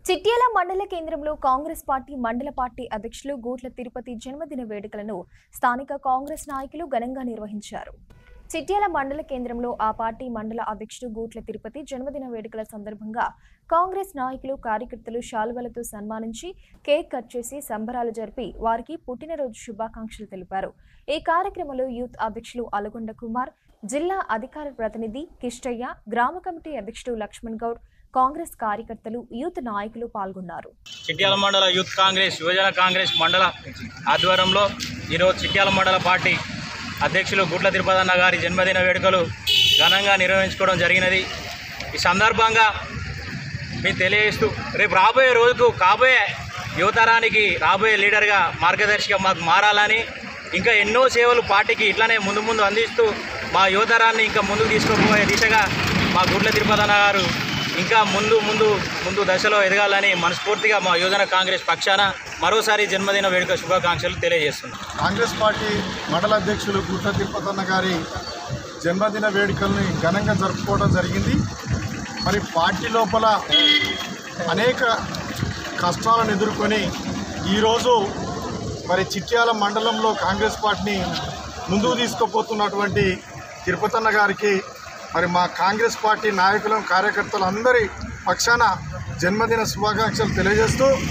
చిట్యాల మండల కేంద్రంలో కాంగ్రెస్ పార్టీ మండల పార్టీ అధ్యక్షులు గూట్ల తిరుపతి జన్మదిన వేడుకలను స్థానిక కాంగ్రెస్ నాయకులు ఘనంగా నిర్వహించారు. చిట్యాల మండల కేంద్రంలో ఆ పార్టీ మండల అధ్యక్షుడు గూట్ల తిరుపతి జన్మదిన వేడుకల సందర్భంగా కాంగ్రెస్ నాయకులు కార్యకర్తలు శాలువలతో సన్మానించి కేక్ కట్ చేసి సంబరాలు జరిపి వారికి పుట్టినరోజు శుభాకాంక్షలు తెలిపారు. ఈ కార్యక్రమంలో యూత్ అధ్యక్షులు అలగొండ కుమార్, జిల్లా అధికార ప్రతినిధి కిష్టయ్య, గ్రామ కమిటీ అధ్యక్షుడు లక్ష్మణ్ గౌడ్, కాంగ్రెస్ కార్యకర్తలు, యూత్ నాయకులు పాల్గొన్నారు. చిట్యాల మండల యూత్ కాంగ్రెస్ యువజన కాంగ్రెస్ మండల ఆధ్వర్యంలో ఈరోజు చిట్యాల మండల పార్టీ అధ్యక్షులు గూట్ల తిరుపతి అన్న గారి జన్మదిన వేడుకలు ఘనంగా నిర్వహించుకోవడం జరిగినది. ఈ సందర్భంగా మీకు తెలియజేస్తూ రేపు రాబోయే రోజుకు కాబోయే యువతరానికి రాబోయే లీడర్గా మార్గదర్శిగా మాకు మారాలని, ఇంకా ఎన్నో సేవలు పార్టీకి ఇట్లానే ముందు అందిస్తూ మా యువతరాన్ని ఇంకా ముందుకు తీసుకుపోయే దిశగా మా గూట్ల తిరుపతి అన్న గారు ఇంకా ముందు దశలో ఎదగాలని మనస్ఫూర్తిగా మా యువజన కాంగ్రెస్ పక్షాన మరోసారి జన్మదిన వేడుక శుభాకాంక్షలు తెలియజేస్తున్నాం. కాంగ్రెస్ పార్టీ మండల అధ్యక్షులు గూట్ల తిరుపతి అన్న గారి జన్మదిన వేడుకల్ని ఘనంగా జరుపుకోవడం జరిగింది. మరి పార్టీ లోపల అనేక కష్టాలను ఎదుర్కొని ఈరోజు మరి చిట్యాల మండలంలో కాంగ్రెస్ పార్టీని ముందుకు తీసుకుపోతున్నటువంటి తిరుపతి అన్న గారికి మరి మా కాంగ్రెస్ పార్టీ నాయకులు, కార్యకర్తలు అందరి పక్షాన జన్మదిన శుభాకాంక్షలు తెలియజేస్తూ